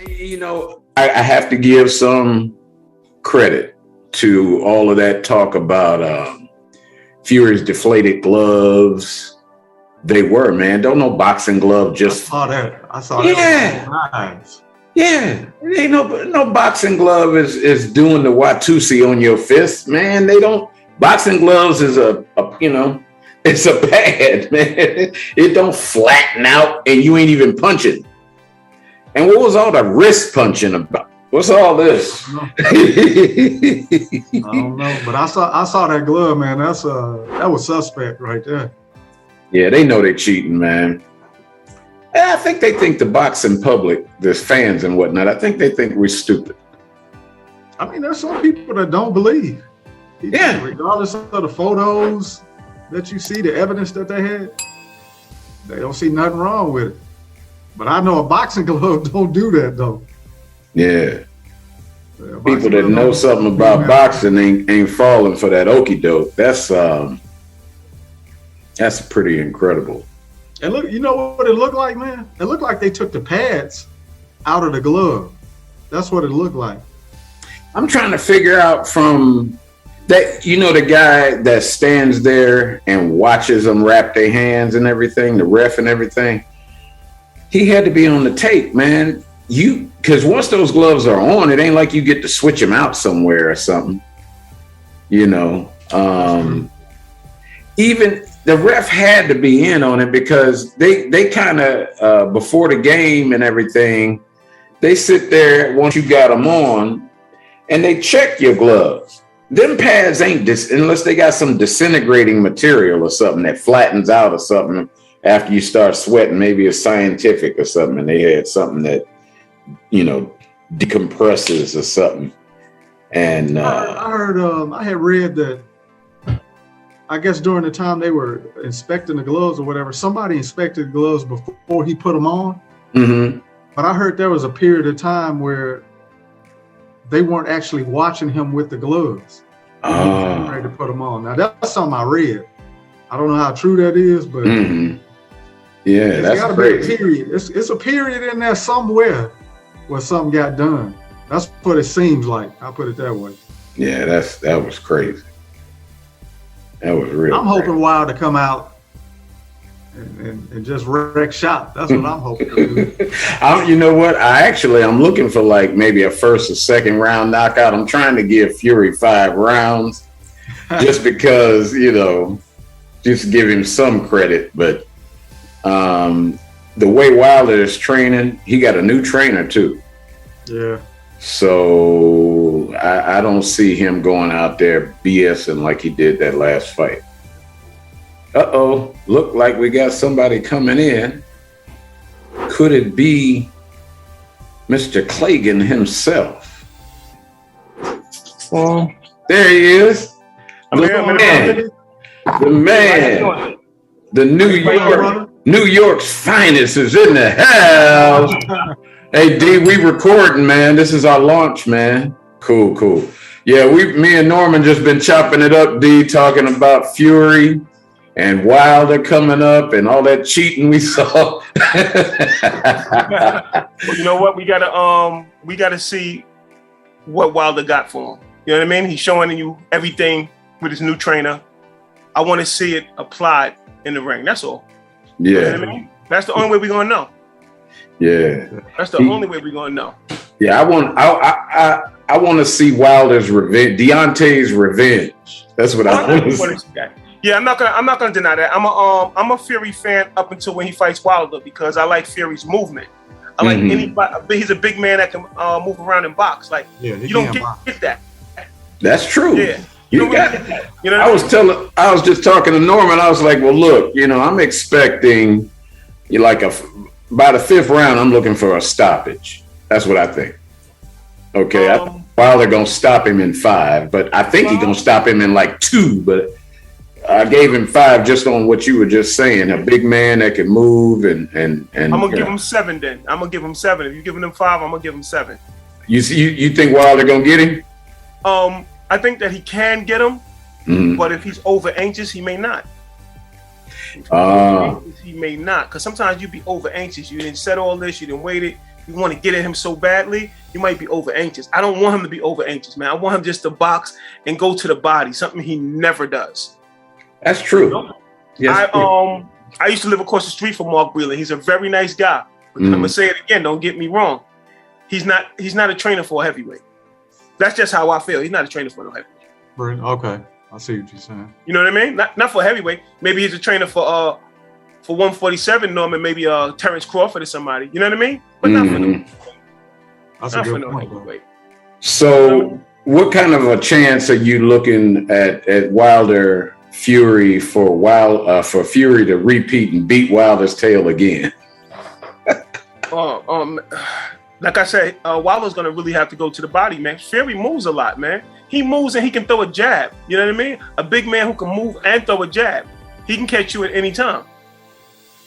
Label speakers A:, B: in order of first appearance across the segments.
A: You know, I have to give some credit to all of that talk about Fury's deflated gloves. They were, man. Don't no boxing glove just.
B: I saw that.
A: Yeah. Yeah. It ain't no boxing glove is doing the Watusi on your fist, man. They don't. Boxing gloves is it's a pad, man. It don't flatten out and you ain't even punching. And what was all the wrist punching about? What's all this?
B: I don't know, but I saw that glove, man. That was suspect right there.
A: Yeah, they know they're cheating, man. I think they think the boxing public, there's fans and whatnot, I think they think we're stupid.
B: I mean, there's some people that don't believe.
A: Yeah.
B: Regardless of the photos that you see, the evidence that they had, they don't see nothing wrong with it. But I know a boxing glove don't do that, though.
A: Yeah. People that know something about boxing ain't falling for that okie doke. That's pretty incredible.
B: And look, you know what it looked like, man? It looked like they took the pads out of the glove. That's what it looked like.
A: I'm trying to figure out from that, the guy that stands there and watches them wrap their hands and everything, the ref and everything. He had to be on the tape, man. Because once those gloves are on, it ain't like you get to switch them out somewhere or something. Even the ref had to be in on it because they kind of, before the game and everything, they sit there once you got them on and they check your gloves. Them pads ain't unless they got some disintegrating material or something that flattens out or something. After you start sweating, maybe it's scientific or something, and they had something that, decompresses or something. And
B: I heard, I had read that, I guess during the time they were inspecting the gloves or whatever, somebody inspected the gloves before he put them on.
A: Mm-hmm.
B: But I heard there was a period of time where they weren't actually watching him with the gloves. Ready to put them on. Now that's something I read. I don't know how true that is, but.
A: Mm-hmm. Yeah, that's crazy.
B: Be a period. It's a period in there somewhere where something got done. That's what it seems like. I'll put it that way.
A: Yeah, that was crazy. That was real.
B: I'm hoping Wild to come out and just wreck shop. That's what I'm hoping to do.
A: You know what? I'm looking for like maybe a first or second round knockout. I'm trying to give Fury 5 rounds just because, just give him some credit, but the way Wilder is training, he got a new trainer too.
B: Yeah.
A: So I don't see him going out there BSing like he did that last fight. Look like we got somebody coming in. Could it be Mr. Clagon himself?
C: Well,
A: there he is. The man. The New York's finest is in the house. Hey, D, we recording, man. This is our launch, man. Cool. Yeah, me and Norman just been chopping it up, D, talking about Fury and Wilder coming up and all that cheating we saw.
C: Well, you know what? We gotta see what Wilder got for him. You know what I mean? He's showing you everything with his new trainer. I want to see it applied in the ring. That's all.
A: Yeah.
C: You know what I mean? That's the only way we're gonna know.
A: Yeah.
C: That's the only way we're gonna know.
A: Yeah, I want to see Wilder's revenge, Deontay's revenge. That's what I want to see.
C: Yeah, I'm not gonna deny that. I'm a Fury fan up until when he fights Wilder because I like Fury's movement. I like anybody. He's a big man that can move around and box. Like you don't get that.
A: That's true.
C: Yeah.
A: You got it. You know, I was just talking to Norman. I was like, well, look, I'm expecting by the 5th round, I'm looking for a stoppage. That's what I think. Okay. While they're going to stop him in 5, but I think he's going to stop him in like 2, but I gave him 5 just on what you were just saying. A big man that can move and I'm
C: going to give him 7 then. I'm going to give him 7. If you're giving him 5, I'm going to give him 7.
A: You think Wilder going to get him?
C: I think that he can get him, but if he's over anxious, he may not. He may not, because sometimes you be over anxious. You didn't set all this, you didn't wait it. You want to get at him so badly, you might be over anxious. I don't want him to be over anxious, man. I want him just to box and go to the body, something he never does.
A: That's true. You know?
C: Yes, I used to live across the street from Mark Breland. He's a very nice guy. But I'm gonna say it again. Don't get me wrong. He's not a trainer for a heavyweight. That's just how I feel. He's not a trainer for no heavyweight.
B: Okay, I see what you're saying.
C: You know what I mean? Not for heavyweight. Maybe he's a trainer for 147, Norman. Maybe Terence Crawford or somebody. You know what I mean? But not for no.
B: That's not a good for point, no heavyweight.
A: So, what kind of a chance are you looking at Wilder? Fury for Fury to repeat and beat Wilder's tail again?
C: Like I said, Wilder's gonna really have to go to the body, man. Fury moves a lot, man. He moves and he can throw a jab. You know what I mean? A big man who can move and throw a jab. He can catch you at any time.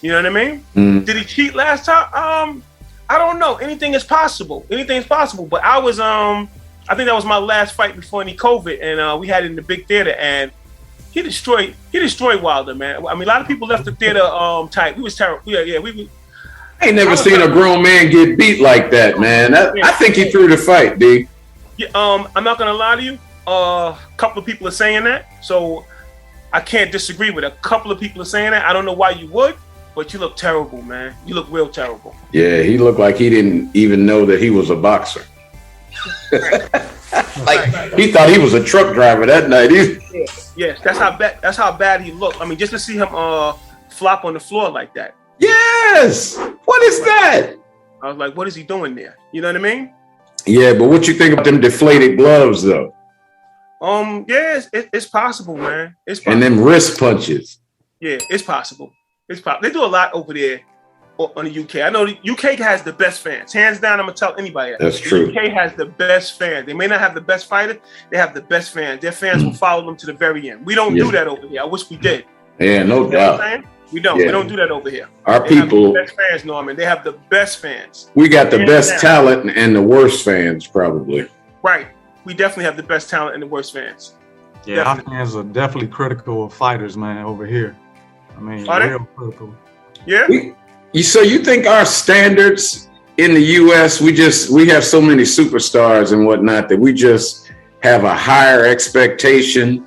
C: You know what I mean? Did he cheat last time? I don't know. Anything is possible. Anything is possible. But I was I think that was my last fight before any COVID, and we had it in the big theater, and he destroyed Wilder, man. I mean, a lot of people left the theater tight. We was terrible. Yeah.
A: I ain't never seen a grown man get beat like that, man. I think he threw the fight, D.
C: Yeah, I'm not gonna lie to you. A couple of people are saying that, so I can't disagree with it. A couple of people are saying that. I don't know why you would, but you look terrible, man. You look real terrible.
A: Yeah, he looked like he didn't even know that he was a boxer. Like he thought he was a truck driver that night.
C: Yes, that's how bad he looked. I mean, just to see him flop on the floor like that.
A: Yes. What is that?
C: I was like, what is he doing there? You know what I mean?
A: Yeah, but what you think about them deflated gloves, though?
C: Yeah, it's possible, man. It's possible.
A: And them wrist punches.
C: Yeah, it's possible. It's possible. They do a lot over there on the UK. I know the UK has the best fans. Hands down, I'm gonna tell anybody that.
A: That's true.
C: The UK has the best fans. They may not have the best fighter. They have the best fans. Their fans will follow them to the very end. We don't do that over here. I wish we did.
A: Yeah, no doubt.
C: We don't.
A: Yeah.
C: We don't do that over here.
A: Our people.
C: Have the best fans, Norman. They have the best fans.
A: We got the best talent and the worst fans, probably.
C: Right. We definitely have the best talent and the worst fans.
B: Yeah, definitely. Our fans are definitely critical of fighters, man, over here. I mean, real critical.
C: Yeah.
A: So you think our standards in the U.S., we have so many superstars and whatnot that we just have a higher expectation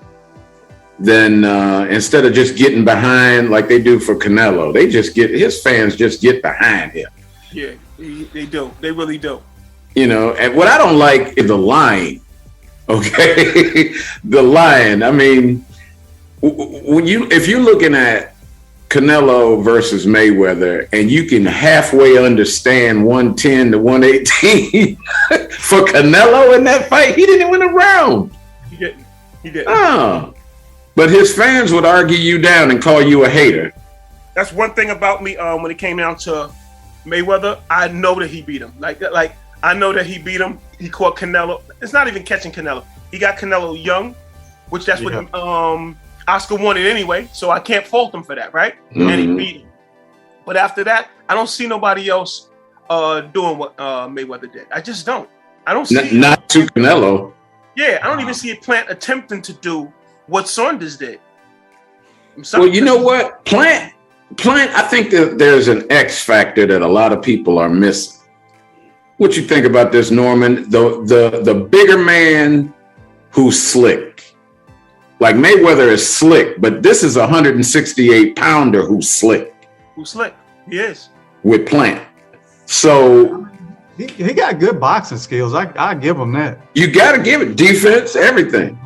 A: than instead of just getting behind like they do for Canelo. His fans just get behind him.
C: Yeah, they do. They really do.
A: You know, and what I don't like is the lying. Okay, the lying. I mean, if you're looking at Canelo versus Mayweather, and you can halfway understand 110 to 118 for Canelo in that fight, he didn't win a round.
C: He didn't.
A: Oh. But his fans would argue you down and call you a hater.
C: That's one thing about me. When it came down to Mayweather, I know that he beat him. Like I know that he beat him. He caught Canelo. It's not even catching Canelo. He got Canelo young, which that's what Oscar wanted anyway. So I can't fault him for that, right? Mm-hmm. And he beat him. But after that, I don't see nobody else doing what Mayweather did. I just don't. I don't see
A: not to Canelo.
C: Yeah, I don't even see Plant attempting to do what Saunders did.
A: Well, you know what? Plant, I think that there's an X factor that a lot of people are missing. What you think about this, Norman? The bigger man who's slick. Like Mayweather is slick, but this is a 168-pounder who's slick.
C: Who's slick? He is.
A: With Plant. So
B: he got good boxing skills. I give him that.
A: You got to give it defense, everything.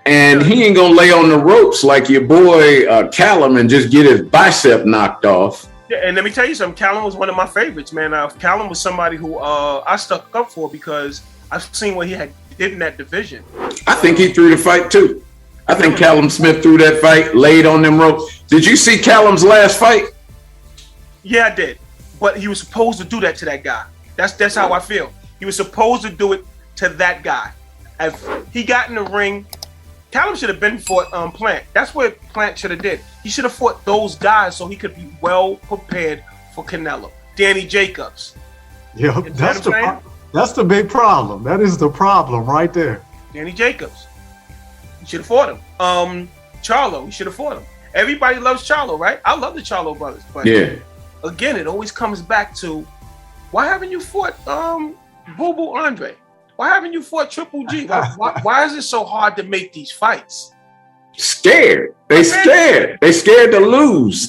A: And he ain't gonna lay on the ropes like your boy Callum and just get his bicep knocked off.
C: Yeah, and let me tell you something. Callum was one of my favorites, man. Callum was somebody who I stuck up for because I've seen what he did in that division.
A: I think he threw the fight too. I think Callum Smith threw that fight, laid on them ropes. Did you see Callum's last fight?
C: Yeah, I did. But he was supposed to do that to that guy. That's how I feel. He was supposed to do it to that guy. If he got in the ring, Callum should have been fought Plant. That's what Plant should have did. He should have fought those guys so he could be well prepared for Canelo. Danny Jacobs.
B: Yeah, That's the big problem. That is the problem right there.
C: Danny Jacobs. You should have fought him. Charlo, you should have fought him. Everybody loves Charlo, right? I love the Charlo brothers. But again, it always comes back to, why haven't you fought Boo Boo Andre? Why haven't you fought Triple G? Why is it so hard to make these fights?
A: Scared. They scared. They scared to lose.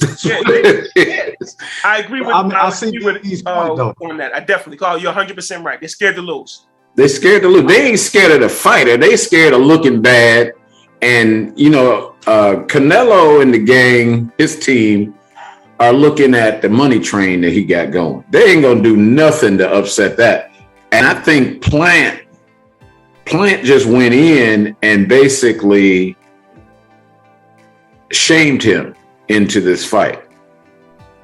C: I agree with on that. I definitely call you 100% right. They're scared to lose.
A: They're scared to lose. They ain't scared of the fighter. They scared of looking bad. And Canelo and the gang, his team, are looking at the money train that he got going. They ain't gonna do nothing to upset that. And I think Plant just went in and basically shamed him into this fight,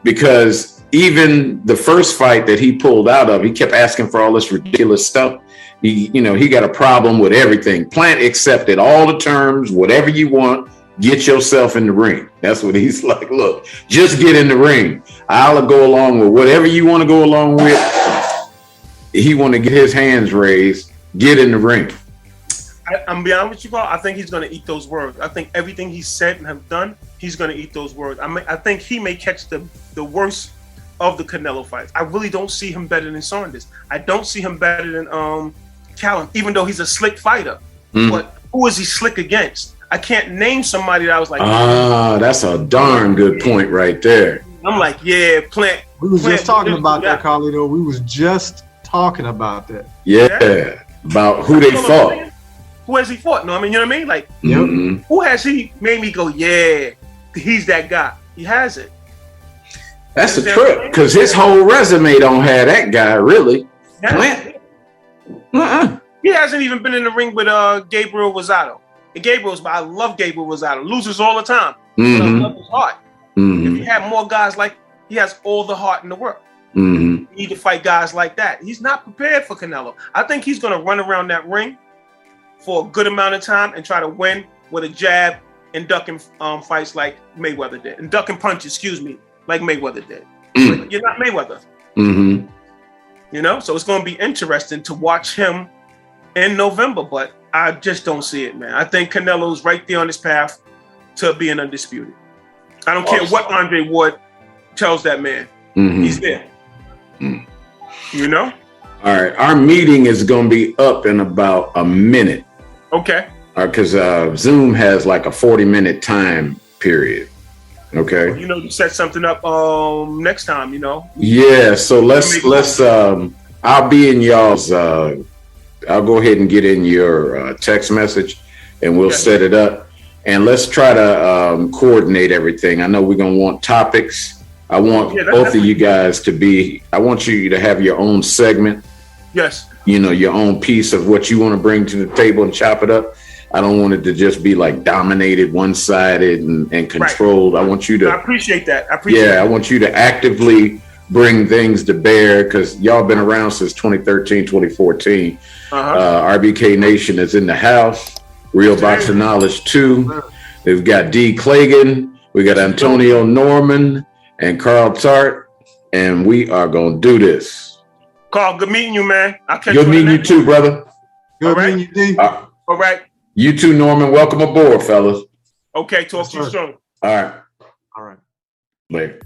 A: because even the first fight that he pulled out of, he kept asking for all this ridiculous stuff. He got a problem with everything. Plant accepted all the terms, whatever you want, get yourself in the ring. That's what he's like. Look, just get in the ring. I'll go along with whatever you want to go along with. He want to get his hands raised, get in the ring.
C: I'm be honest with you, Paul. I think he's going to eat those words. I think everything he said and have done, he's going to eat those words. I think he may catch the worst of the Canelo fights. I really don't see him better than Saunders. I don't see him better than Callum, even though he's a slick fighter. But who is he slick against? I can't name somebody that I was like,
A: that's a darn good point right there.
C: I'm like, yeah, Plant.
B: We was just talking about that, Carlito. We was just talking about that.
A: Yeah, about who they fought.
C: Who has he fought? No, I mean, you know what I mean? Like, who has he made me go, yeah, he's that guy? He hasn't.
A: That's the trip, because his whole resume don't have that guy, really. Plant.
C: He hasn't even been in the ring with Gabriel Rosado. And I love Gabriel Rosado. Loses all the time. But I love his heart. If he had more guys like, he has all the heart in the world. You need to fight guys like that. He's not prepared for Canelo. I think he's going to run around that ring for a good amount of time and try to win with a jab and ducking fights like Mayweather did. And ducking punches, like Mayweather did. But you're not Mayweather. So it's going to be interesting to watch him in November, but I just don't see it, man. I think Canelo's right there on his path to being undisputed. I don't care what Andre Ward tells that man. He's there. All
A: right. Our meeting is going to be up in about a minute.
C: Okay.
A: Because Zoom has like a 40-minute time period. Okay.
C: Well, to set something up next time,
A: Yeah. So let's I'll be in y'all's. I'll go ahead and get in your text message, and we'll set it up. And let's try to coordinate everything. I know we're gonna want topics. I want both of you guys to be. I want you to have your own segment.
C: Yes.
A: Your own piece of what you want to bring to the table and chop it up. I don't want it to just be like dominated, one-sided, and controlled. Right. I want you to.
C: I appreciate that.
A: I want you to actively bring things to bear, because y'all been around since 2013, 2014. RBK Nation is in the house. Real Boxing Knowledge 2. We've got D. Clagon. We got Antonio Norman and Carl Tart, and we are going to do this.
C: Carl, good meeting you, man. I'll catch
A: good meeting you too, brother.
B: Good meeting you, D.
C: All right.
A: You too, Norman. Welcome aboard, fellas.
C: Okay, talk to you soon.
A: All right.
B: All right.
A: Later.